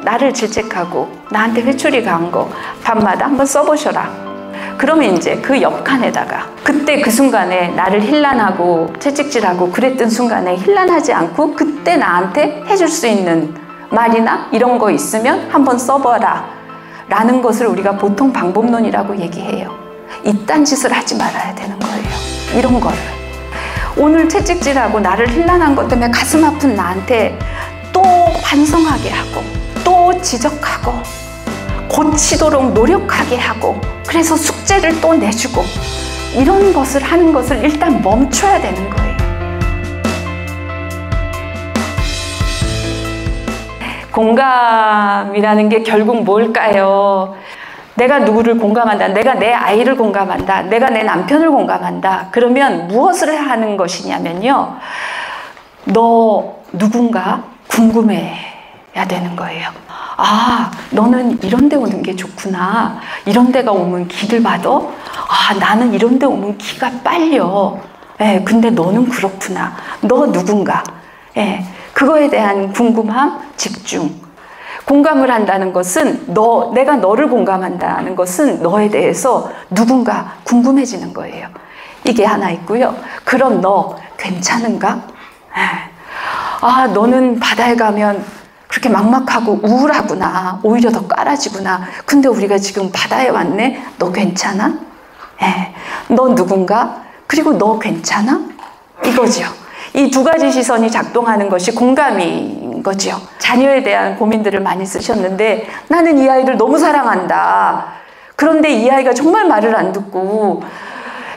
나를 질책하고 나한테 회초리 가한 거 밤마다 한번 써보셔라. 그러면 이제 그 옆칸에다가 그때 그 순간에 나를 힐난하고 채찍질하고 그랬던 순간에 힐난하지 않고 그때 나한테 해줄 수 있는 말이나 이런 거 있으면 한번 써봐라 라는 것을 우리가 보통 방법론이라고 얘기해요. 이딴 짓을 하지 말아야 되는 거예요. 이런 거를 오늘 채찍질하고 나를 힐난한 것 때문에 가슴 아픈 나한테 또 반성하게 하고 또 지적하고 고치도록 노력하게 하고 그래서 숙제를 또 내주고 이런 것을 하는 것을 일단 멈춰야 되는 거예요. 공감이라는 게 결국 뭘까요? 내가 누구를 공감한다. 내가 내 아이를 공감한다. 내가 내 남편을 공감한다. 그러면 무엇을 하는 것이냐면요. 너 누군가 궁금해야 되는 거예요. 아, 너는 이런 데 오는 게 좋구나. 이런 데가 오면 기를 받아? 아, 나는 이런 데 오면 기가 빨려. 예, 근데 너는 그렇구나. 너 누군가. 예, 그거에 대한 궁금함, 집중. 공감을 한다는 것은 내가 너를 공감한다는 것은 너에 대해서 누군가 궁금해지는 거예요. 이게 하나 있고요. 그럼 너 괜찮은가? 아, 너는 바다에 가면 그렇게 막막하고 우울하구나. 오히려 더 깔아지구나. 근데 우리가 지금 바다에 왔네. 너 괜찮아? 너 누군가? 그리고 너 괜찮아? 이거죠. 이 두 가지 시선이 작동하는 것이 공감인 거죠. 자녀에 대한 고민들을 많이 쓰셨는데 나는 이 아이를 너무 사랑한다. 그런데 이 아이가 정말 말을 안 듣고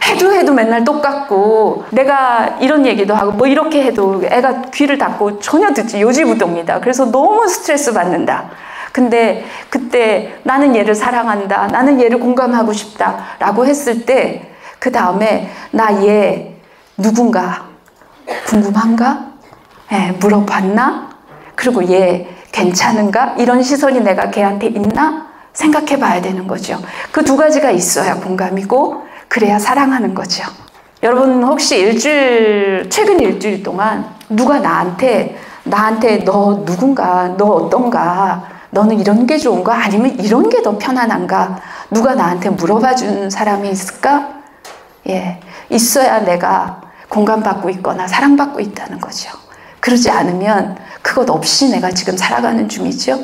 해도 맨날 똑같고 내가 이런 얘기도 하고 뭐 이렇게 해도 애가 귀를 닫고 전혀 듣지 요지부동이다. 그래서 너무 스트레스 받는다. 근데 그때 나는 얘를 사랑한다. 나는 얘를 공감하고 싶다. 라고 했을 때 그 다음에 나 얘 누군가 궁금한가? 물어봤나? 그리고 얘 괜찮은가? 이런 시선이 내가 걔한테 있나? 생각해 봐야 되는 거죠. 그 두 가지가 있어야 공감이고 그래야 사랑하는 거죠. 여러분 혹시 최근 일주일 동안 누가 나한테 너 누군가? 너 어떤가? 너는 이런 게 좋은가? 아니면 이런 게 더 편안한가? 누가 나한테 물어봐 준 사람이 있을까? 예, 있어야 내가 공감받고 있거나 사랑받고 있다는 거죠. 그러지 않으면 그것 없이 내가 지금 살아가는 중이죠.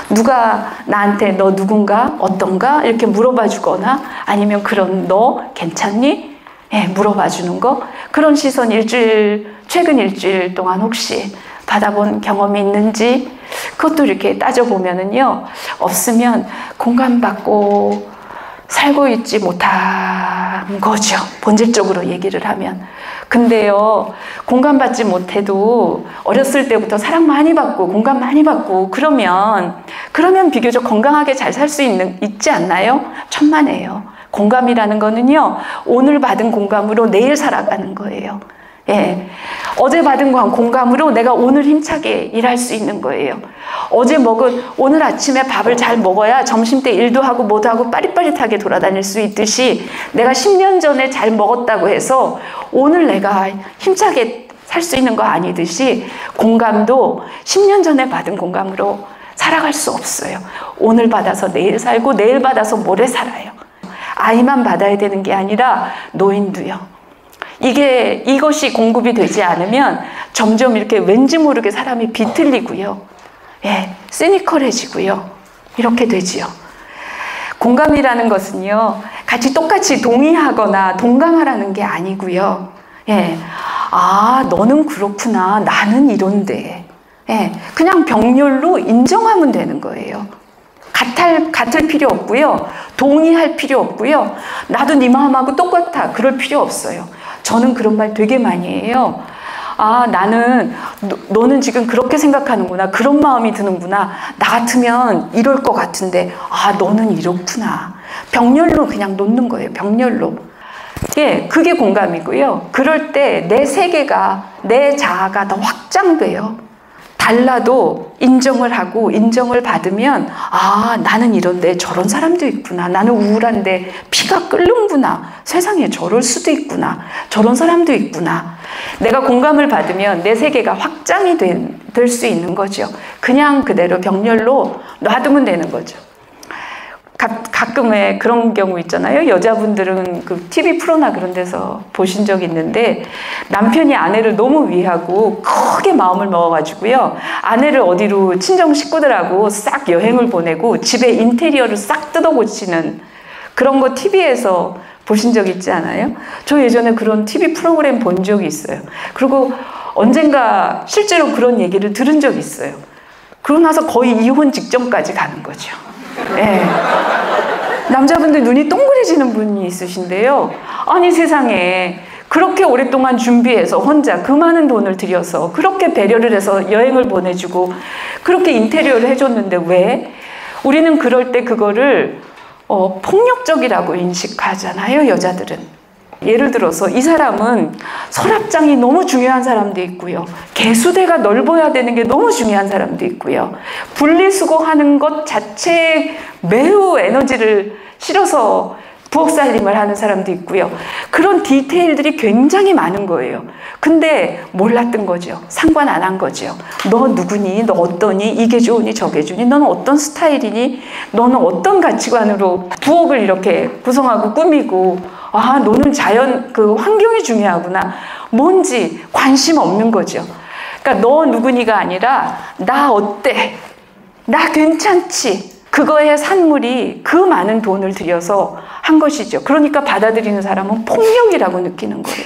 누가 나한테 너 누군가? 어떤가? 이렇게 물어봐 주거나 아니면 그런 너 괜찮니? 물어봐 주는 거. 그런 시선 최근 일주일 동안 혹시 받아본 경험이 있는지 그것도 이렇게 따져보면은요. 없으면 공감받고 살고 있지 못한 거죠. 본질적으로 얘기를 하면. 근데요, 공감받지 못해도 어렸을 때부터 사랑 많이 받고 공감 많이 받고 그러면 비교적 건강하게 잘 살 수 있지 않나요? 천만에요. 공감이라는 거는요, 오늘 받은 공감으로 내일 살아가는 거예요. 예, 어제 받은 공감으로 내가 오늘 힘차게 일할 수 있는 거예요. 어제 먹은 오늘 아침에 밥을 잘 먹어야 점심때 일도 하고 뭐도 하고 빠릿빠릿하게 돌아다닐 수 있듯이 내가 10년 전에 잘 먹었다고 해서 오늘 내가 힘차게 살 수 있는 거 아니듯이 공감도 10년 전에 받은 공감으로 살아갈 수 없어요. 오늘 받아서 내일 살고 내일 받아서 모레 살아요. 아이만 받아야 되는 게 아니라 노인도요. 이것이 공급이 되지 않으면 점점 이렇게 왠지 모르게 사람이 비틀리고요. 예, 시니컬해지고요. 이렇게 되지요. 공감이라는 것은요, 똑같이 동의하거나 동감하라는 게 아니고요. 예, 아, 너는 그렇구나. 나는 이런데. 예, 그냥 병렬로 인정하면 되는 거예요. 같을 필요 없고요. 동의할 필요 없고요. 나도 네 마음하고 똑같아. 그럴 필요 없어요. 저는 그런 말 되게 많이 해요. 아, 너는 지금 그렇게 생각하는구나. 그런 마음이 드는구나. 나 같으면 이럴 것 같은데, 아, 너는 이렇구나. 병렬로 그냥 놓는 거예요. 병렬로. 예, 그게 공감이고요. 그럴 때 내 세계가, 내 자아가 더 확장돼요. 달라도 인정을 하고 인정을 받으면 아, 나는 이런데 저런 사람도 있구나. 나는 우울한데 피가 끓는구나. 세상에 저럴 수도 있구나. 저런 사람도 있구나. 내가 공감을 받으면 내 세계가 확장이 될 수 있는 거죠. 그냥 그대로 병렬로 놔두면 되는 거죠. 가끔의 그런 경우 있잖아요. 여자분들은 그 TV 프로나 그런 데서 보신 적 있는데 남편이 아내를 너무 위하고 크게 마음을 먹어가지고요. 아내를 어디로 친정 식구들하고 싹 여행을 보내고 집에 인테리어를 싹 뜯어 고치는 그런 거 TV에서 보신 적 있지 않아요? 저 예전에 그런 TV 프로그램 본 적이 있어요. 그리고 언젠가 실제로 그런 얘기를 들은 적이 있어요. 그러고 나서 거의 이혼 직전까지 가는 거죠. 네. 남자분들 눈이 동그래지는 분이 있으신데요. 아니 세상에 그렇게 오랫동안 준비해서 혼자 그 많은 돈을 들여서 그렇게 배려를 해서 여행을 보내주고 그렇게 인테리어를 해줬는데 왜? 우리는 그럴 때 그거를 폭력적이라고 인식하잖아요, 여자들은. 예를 들어서 이 사람은 서랍장이 너무 중요한 사람도 있고요. 개수대가 넓어야 되는 게 너무 중요한 사람도 있고요. 분리수거하는 것 자체에 매우 에너지를 실어서 부엌살림을 하는 사람도 있고요. 그런 디테일들이 굉장히 많은 거예요. 근데 몰랐던 거죠. 상관 안 한 거죠. 너 누구니? 너 어떠니? 이게 좋으니? 저게 좋으니? 너는 어떤 스타일이니? 너는 어떤 가치관으로 부엌을 이렇게 구성하고 꾸미고 아, 너는 자연 그 환경이 중요하구나. 뭔지 관심 없는 거죠. 그러니까 너 누구니가 아니라 나 어때? 나 괜찮지? 그거의 산물이 그 많은 돈을 들여서 한 것이죠. 그러니까 받아들이는 사람은 폭력이라고 느끼는 거예요.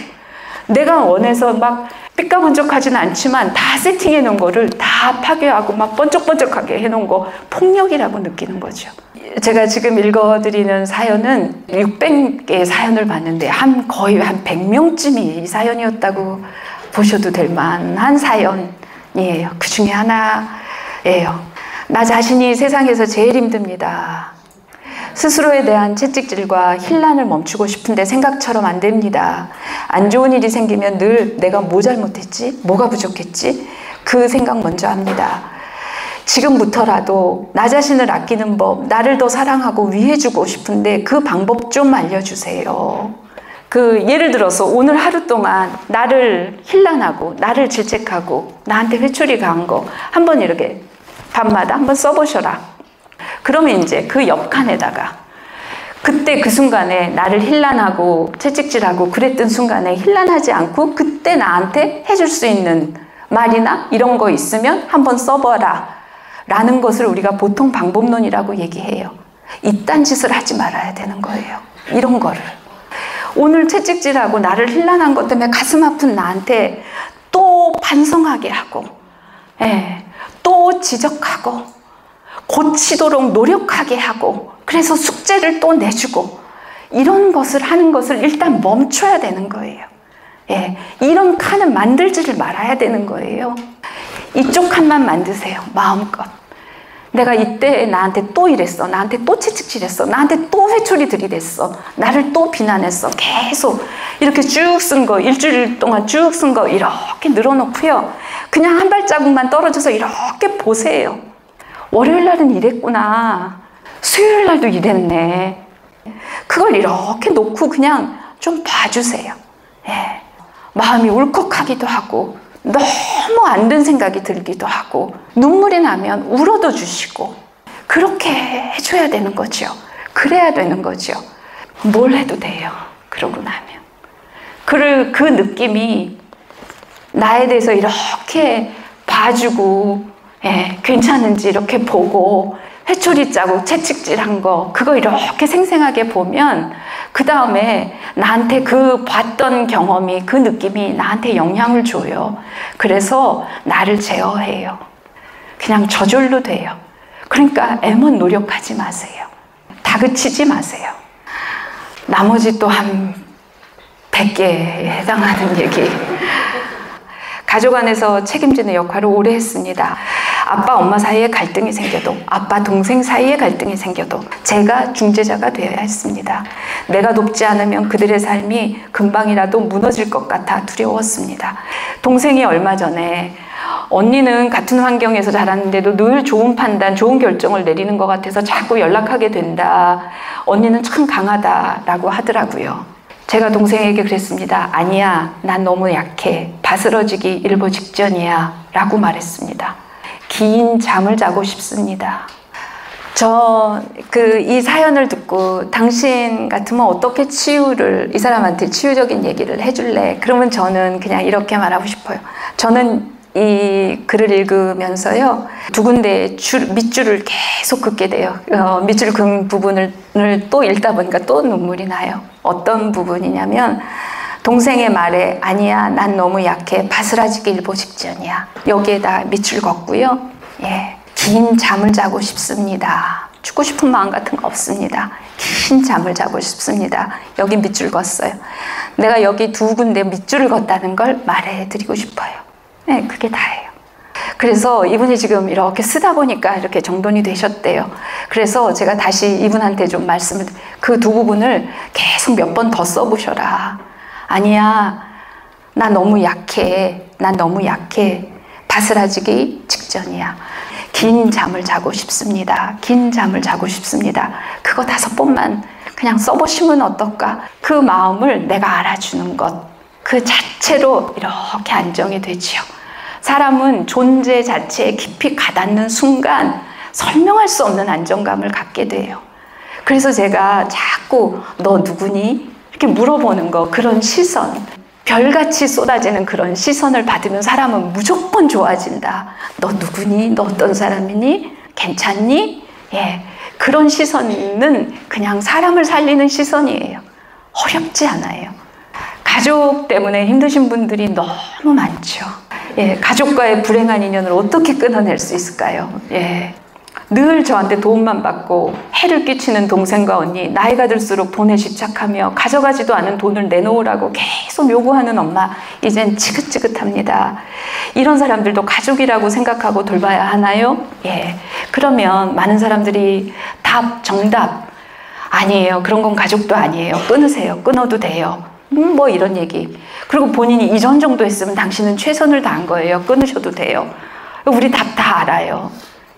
내가 원해서 막 삐까번쩍하지는 않지만 다 세팅해 놓은 거를 다 파괴하고 막 번쩍번쩍하게 해놓은 거 폭력이라고 느끼는 거죠. 제가 지금 읽어드리는 사연은 600개의 사연을 봤는데 거의 한 100명쯤이 이 사연이었다고 보셔도 될 만한 사연이에요. 그 중에 하나예요. 나 자신이 세상에서 제일 힘듭니다. 스스로에 대한 채찍질과 힐난을 멈추고 싶은데 생각처럼 안 됩니다. 안 좋은 일이 생기면 늘 내가 뭐 잘못했지? 뭐가 부족했지? 그 생각 먼저 합니다. 지금부터라도 나 자신을 아끼는 법, 나를 더 사랑하고 위해주고 싶은데 그 방법 좀 알려주세요. 예를 들어서 오늘 하루 동안 나를 힐난하고 나를 질책하고 나한테 회초리 가한 거 한번 이렇게 밤마다 한번 써보셔라. 그러면 이제 그 옆칸에다가 그때 그 순간에 나를 힐난하고 채찍질하고 그랬던 순간에 힐난하지 않고 그때 나한테 해줄 수 있는 말이나 이런 거 있으면 한번 써봐라 라는 것을 우리가 보통 방법론이라고 얘기해요. 이딴 짓을 하지 말아야 되는 거예요. 이런 거를 오늘 채찍질하고 나를 힐난한 것 때문에 가슴 아픈 나한테 또 반성하게 하고 또 지적하고 고치도록 노력하게 하고 그래서 숙제를 또 내주고 이런 것을 하는 것을 일단 멈춰야 되는 거예요. 이런 칸은 만들지를 말아야 되는 거예요. 이쪽 칸만 만드세요. 마음껏. 내가 이때 나한테 또 이랬어. 나한테 또 채찍질했어. 나한테 또 회초리 들이댔어. 나를 또 비난했어. 계속 이렇게 쭉 쓴 거, 일주일 동안 쭉 쓴 거 이렇게 늘어놓고요. 그냥 한 발자국만 떨어져서 이렇게 보세요. 월요일 날은 이랬구나. 수요일 날도 이랬네. 그걸 이렇게 놓고 그냥 좀 봐주세요. 마음이 울컥하기도 하고 너무 안 된 생각이 들기도 하고 눈물이 나면 울어도 주시고 그렇게 해줘야 되는 거죠. 그래야 되는 거죠. 뭘 해도 돼요. 그러고 나면. 그 느낌이 나에 대해서 이렇게 봐주고 괜찮은지 이렇게 보고 회초리 자국 채찍질한 거 그거 이렇게 생생하게 보면 그 다음에 나한테 그 봤던 경험이 그 느낌이 나한테 영향을 줘요. 그래서 나를 제어해요. 그냥 저절로 돼요. 그러니까 애먼 노력하지 마세요. 다그치지 마세요. 나머지 또 한 100개에 해당하는 얘기. 가족 안에서 책임지는 역할을 오래 했습니다. 아빠, 엄마 사이에 갈등이 생겨도 아빠, 동생 사이에 갈등이 생겨도 제가 중재자가 되어야 했습니다. 내가 돕지 않으면 그들의 삶이 금방이라도 무너질 것 같아 두려웠습니다. 동생이 얼마 전에 언니는 같은 환경에서 자랐는데도 늘 좋은 판단, 좋은 결정을 내리는 것 같아서 자꾸 연락하게 된다. 언니는 참 강하다라고 하더라고요. 제가 동생에게 그랬습니다. 아니야, 난 너무 약해. 바스러지기 일보 직전이야. 라고 말했습니다. 긴 잠을 자고 싶습니다. 이 사연을 듣고 당신 같으면 어떻게 이 사람한테 치유적인 얘기를 해줄래? 그러면 저는 그냥 이렇게 말하고 싶어요. 저는 이 글을 읽으면서요, 두 군데 밑줄을 계속 긋게 돼요. 밑줄 긋은 부분을 또 읽다 보니까 또 눈물이 나요. 어떤 부분이냐면, 동생의 말에 아니야, 난 너무 약해. 바스라지기 일보 직전이야. 여기에다 밑줄 긋고요. 예. 긴 잠을 자고 싶습니다. 죽고 싶은 마음 같은 거 없습니다. 긴 잠을 자고 싶습니다. 여기 밑줄 긋었어요. 내가 여기 두 군데 밑줄을 긋었다는 걸 말해드리고 싶어요. 네, 그게 다예요. 그래서 이분이 지금 이렇게 쓰다 보니까 이렇게 정돈이 되셨대요. 그래서 제가 다시 이분한테 좀 그 두 부분을 계속 몇 번 더 써보셔라. 아니야, 나 너무 약해. 난 너무 약해. 바스라지기 직전이야. 긴 잠을 자고 싶습니다. 긴 잠을 자고 싶습니다. 그거 5번만 그냥 써보시면 어떨까? 그 마음을 내가 알아주는 것, 그 자체로 이렇게 안정이 되지요. 사람은 존재 자체에 깊이 가닿는 순간 설명할 수 없는 안정감을 갖게 돼요. 그래서 제가 자꾸 너 누구니? 이렇게 물어보는 거, 그런 시선, 별같이 쏟아지는 그런 시선을 받으면 사람은 무조건 좋아진다. 너 누구니? 너 어떤 사람이니? 괜찮니? 예, 그런 시선은 그냥 사람을 살리는 시선이에요. 어렵지 않아요. 가족 때문에 힘드신 분들이 너무 많죠. 예, 가족과의 불행한 인연을 어떻게 끊어낼 수 있을까요? 예. 늘 저한테 도움만 받고 해를 끼치는 동생과 언니, 나이가 들수록 돈에 집착하며 가져가지도 않은 돈을 내놓으라고 계속 요구하는 엄마, 이젠 지긋지긋합니다. 이런 사람들도 가족이라고 생각하고 돌봐야 하나요? 예. 그러면 많은 사람들이 정답, 아니에요. 그런 건 가족도 아니에요. 끊으세요. 끊어도 돼요. 뭐 이런 얘기. 그리고 본인이 이전 정도 했으면 당신은 최선을 다한 거예요. 끊으셔도 돼요. 우리 답 다 알아요.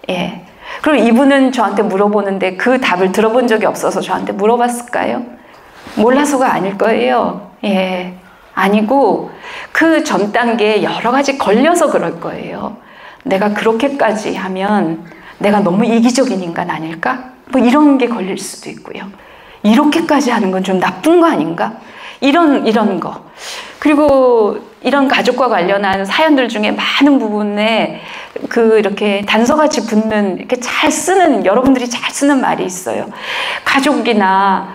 예. 그럼 이분은 저한테 물어보는데 그 답을 들어본 적이 없어서 저한테 물어봤을까요? 몰라서가 아닐 거예요. 예. 아니고 그 전 단계에 여러 가지 걸려서 그럴 거예요. 내가 그렇게까지 하면 내가 너무 이기적인 인간 아닐까? 뭐 이런 게 걸릴 수도 있고요. 이렇게까지 하는 건 좀 나쁜 거 아닌가? 이런 거. 그리고 이런 가족과 관련한 사연들 중에 많은 부분에 이렇게 단서같이 붙는, 이렇게 여러분들이 잘 쓰는 말이 있어요. 가족이나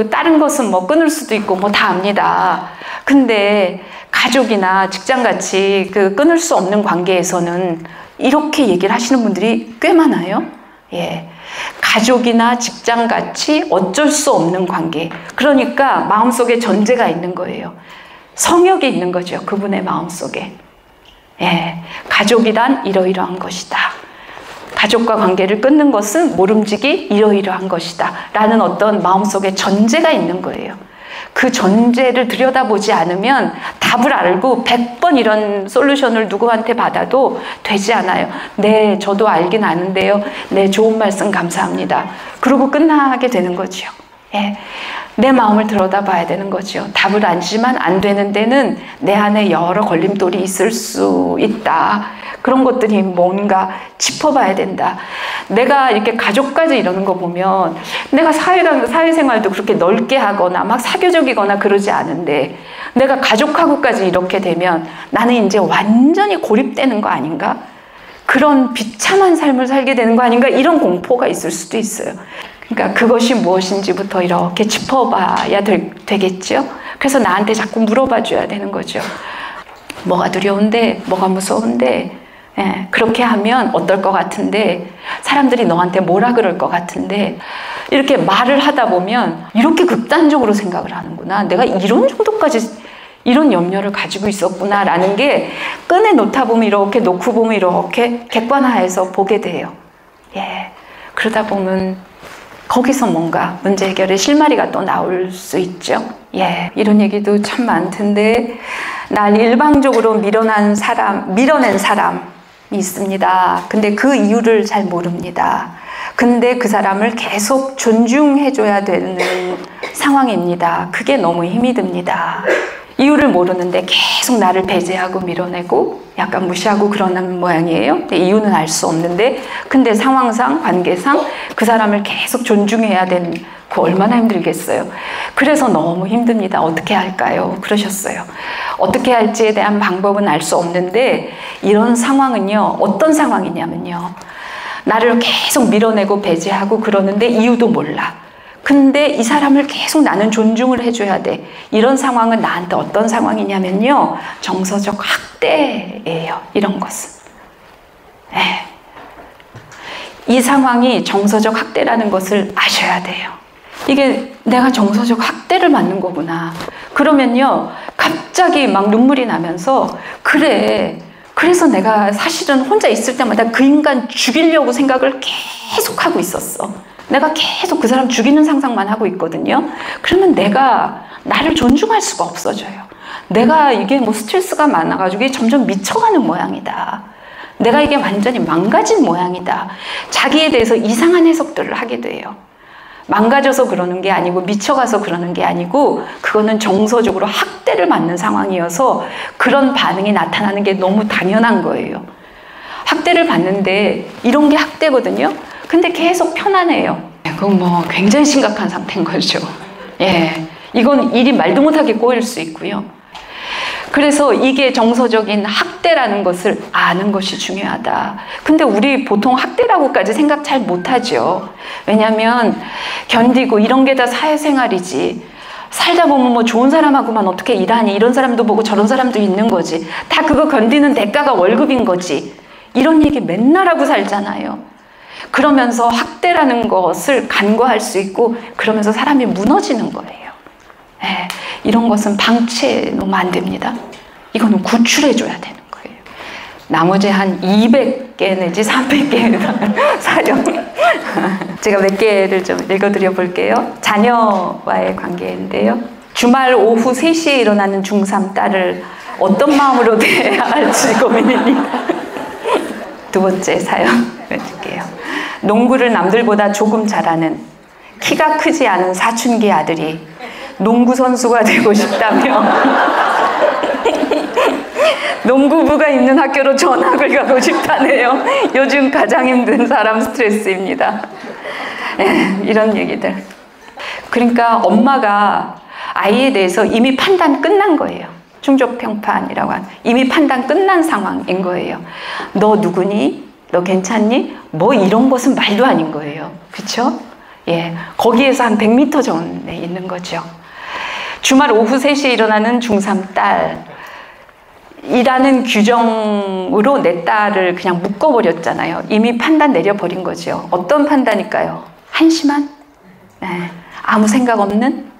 다른 것은 뭐 끊을 수도 있고 뭐 다 압니다. 근데 가족이나 직장같이 끊을 수 없는 관계에서는 이렇게 얘기를 하시는 분들이 꽤 많아요. 예. 가족이나 직장같이 어쩔 수 없는 관계. 그러니까 마음속에 전제가 있는 거예요. 성역이 있는 거죠. 그분의 마음속에. 예. 가족이란 이러이러한 것이다. 가족과 관계를 끊는 것은 모름지기 이러이러한 것이다. 라는 어떤 마음속에 전제가 있는 거예요. 그 전제를 들여다보지 않으면 답을 알고 100번 이런 솔루션을 누구한테 받아도 되지 않아요. 네, 저도 알긴 아는데요. 네, 좋은 말씀 감사합니다. 그러고 끝나게 되는 거죠. 예. 내 마음을 들여다봐야 되는 거죠. 답을 알지만 안 되는 데는 내 안에 여러 걸림돌이 있을 수 있다. 그런 것들이 뭔가 짚어봐야 된다. 내가 이렇게 가족까지 이러는 거 보면 내가 사회생활도 그렇게 넓게 하거나 막 사교적이거나 그러지 않은데 내가 가족하고까지 이렇게 되면 나는 이제 완전히 고립되는 거 아닌가? 그런 비참한 삶을 살게 되는 거 아닌가? 이런 공포가 있을 수도 있어요. 그러니까 그것이 무엇인지부터 이렇게 짚어봐야 되겠죠? 그래서 나한테 자꾸 물어봐 줘야 되는 거죠. 뭐가 두려운데? 뭐가 무서운데? 예, 그렇게 하면 어떨 것 같은데? 사람들이 너한테 뭐라 그럴 것 같은데? 이렇게 말을 하다 보면 이렇게 극단적으로 생각을 하는구나. 내가 이런 정도까지 이런 염려를 가지고 있었구나 라는 게 꺼내놓다 보면 이렇게 놓고 보면 이렇게 객관화해서 보게 돼요. 예, 그러다 보면 거기서 뭔가 문제 해결의 실마리가 또 나올 수 있죠. 예, 이런 얘기도 참 많던데 날 일방적으로 밀어낸 사람이 있습니다. 근데 그 이유를 잘 모릅니다. 근데 그 사람을 계속 존중해줘야 되는 상황입니다. 그게 너무 힘이 듭니다. 이유를 모르는데 계속 나를 배제하고 밀어내고 약간 무시하고 그러는 모양이에요. 근데 이유는 알 수 없는데 근데 상황상 관계상 그 사람을 계속 존중해야 되는 그 얼마나 힘들겠어요. 그래서 너무 힘듭니다. 어떻게 할까요? 그러셨어요. 어떻게 할지에 대한 방법은 알 수 없는데 이런 상황은요. 어떤 상황이냐면요. 나를 계속 밀어내고 배제하고 그러는데 이유도 몰라. 근데 이 사람을 계속 나는 존중을 해줘야 돼. 이런 상황은 나한테 어떤 상황이냐면요. 정서적 학대예요. 이런 것은. 이 상황이 정서적 학대라는 것을 아셔야 돼요. 이게 내가 정서적 학대를 받는 거구나. 그러면요. 갑자기 막 눈물이 나면서 그래. 그래서 내가 사실은 혼자 있을 때마다 그 인간 죽이려고 생각을 계속 하고 있었어. 내가 계속 그 사람 죽이는 상상만 하고 있거든요. 그러면 내가 나를 존중할 수가 없어져요. 내가 이게 뭐 스트레스가 많아가지고 점점 미쳐가는 모양이다. 내가 이게 완전히 망가진 모양이다. 자기에 대해서 이상한 해석들을 하게 돼요. 망가져서 그러는 게 아니고 미쳐가서 그러는 게 아니고 그거는 정서적으로 학대를 받는 상황이어서 그런 반응이 나타나는 게 너무 당연한 거예요. 학대를 받는데 이런 게 학대거든요. 근데 계속 편안해요. 그건 뭐 굉장히 심각한 상태인 거죠. 예, 이건 일이 말도 못하게 꼬일 수 있고요. 그래서 이게 정서적인 학대라는 것을 아는 것이 중요하다. 근데 우리 보통 학대라고까지 생각 잘 못하죠. 왜냐하면 견디고 이런 게 다 사회생활이지. 살다 보면 뭐 좋은 사람하고만 어떻게 일하니 이런 사람도 보고 저런 사람도 있는 거지. 다 그거 견디는 대가가 월급인 거지. 이런 얘기 맨날 하고 살잖아요. 그러면서 학대라는 것을 간과할 수 있고 그러면서 사람이 무너지는 거예요. 이런 것은 방치해 놓으면 안 됩니다. 이거는 구출해줘야 되는 거예요. 나머지 한 200개 내지 300개 사령. 제가 몇 개를 좀 읽어드려 볼게요. 자녀와의 관계인데요. 주말 오후 3시에 일어나는 중3 딸을 어떤 마음으로 대해야 할지 고민입니다. 두 번째 사연 해줄게요. 농구를 남들보다 조금 잘하는 키가 크지 않은 사춘기 아들이 농구 선수가 되고 싶다며 농구부가 있는 학교로 전학을 가고 싶다네요. 요즘 가장 힘든 사람 스트레스입니다. 이런 얘기들. 그러니까 엄마가 아이에 대해서 이미 판단 끝난 거예요. 충족평판이라고 하는 이미 판단 끝난 상황인 거예요. 너 누구니? 너 괜찮니? 뭐 이런 것은 말도 아닌 거예요. 그렇죠? 예, 거기에서 한 100m 전에 있는 거죠. 주말 오후 3시에 일어나는 중3 딸이라는 규정으로 내 딸을 그냥 묶어버렸잖아요. 이미 판단 내려버린 거죠. 어떤 판단일까요? 한심한? 예, 아무 생각 없는?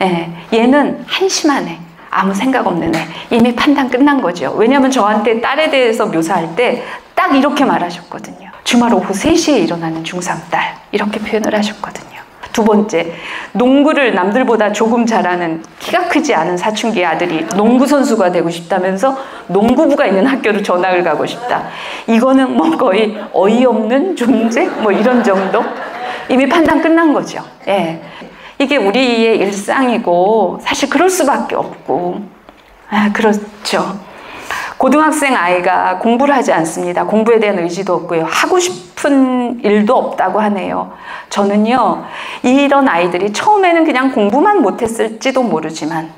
예, 얘는 한심하네. 아무 생각 없는 애. 이미 판단 끝난 거죠. 왜냐하면 저한테 딸에 대해서 묘사할 때 딱 이렇게 말하셨거든요. 주말 오후 3시에 일어나는 중3 딸. 이렇게 표현을 하셨거든요. 두 번째, 농구를 남들보다 조금 잘하는 키가 크지 않은 사춘기 아들이 농구 선수가 되고 싶다면서 농구부가 있는 학교로 전학을 가고 싶다. 이거는 뭐 거의 어이없는 존재? 뭐 이런 정도? 이미 판단 끝난 거죠. 예. 이게 우리의 일상이고 사실 그럴 수밖에 없고. 그렇죠. 고등학생 아이가 공부를 하지 않습니다. 공부에 대한 의지도 없고요. 하고 싶은 일도 없다고 하네요. 저는요, 이런 아이들이 처음에는 그냥 공부만 못했을지도 모르지만,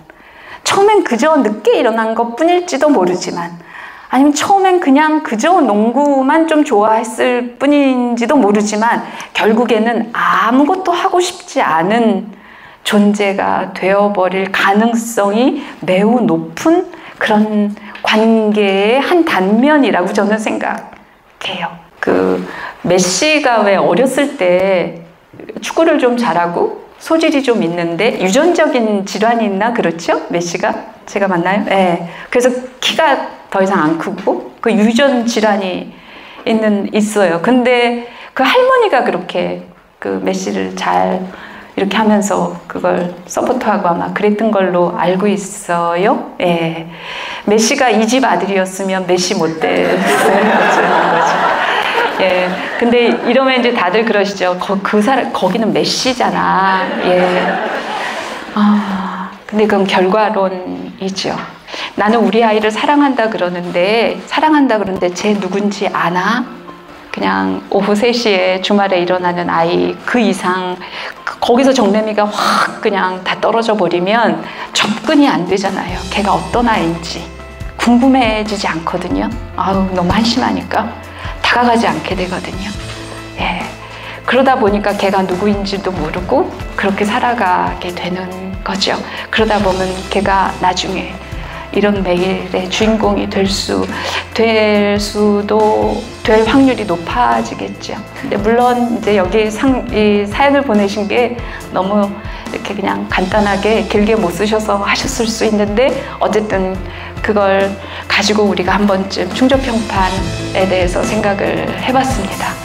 처음엔 그저 늦게 일어난 것 뿐일지도 모르지만, 아니면 처음엔 그냥 그저 농구만 좀 좋아했을 뿐인지도 모르지만, 결국에는 아무것도 하고 싶지 않은 존재가 되어버릴 가능성이 매우 높은 그런 관계의 한 단면이라고 저는 생각해요. 그 메시가 왜 어렸을 때 축구를 좀 잘하고 소질이 좀 있는데 유전적인 질환이 있나 그렇죠? 메시가? 제가 맞나요? 네. 그래서 키가 더 이상 안 크고 그 유전 질환이 있어요. 근데 그 할머니가 그렇게 그 메시를 잘 이렇게 하면서 그걸 서포트하고 아마 그랬던 걸로 알고 있어요. 예. 메시가 이 집 아들이었으면 메시 못 됐어요. 거죠. 예. 근데 이러면 이제 다들 그러시죠. 그 사람, 거기는 메시잖아. 예. 근데 그건 결과론이죠. 나는 우리 아이를 사랑한다 그러는데 쟤 누군지 아나? 그냥 오후 3시에 주말에 일어나는 아이 그 이상 거기서 정래미가 확 그냥 다 떨어져 버리면 접근이 안 되잖아요. 걔가 어떤 아이인지 궁금해지지 않거든요. 아우 너무 한심하니까 다가가지 않게 되거든요. 예. 그러다 보니까 걔가 누구인지도 모르고 그렇게 살아가게 되는 거죠. 그러다 보면 걔가 나중에 이런 매일의 주인공이 될 확률이 높아지겠죠. 근데 물론 이제 여기 이 사연을 보내신 게 너무 이렇게 그냥 간단하게 길게 못 쓰셔서 하셨을 수 있는데 어쨌든 그걸 가지고 우리가 한 번쯤 충족평판에 대해서 생각을 해봤습니다.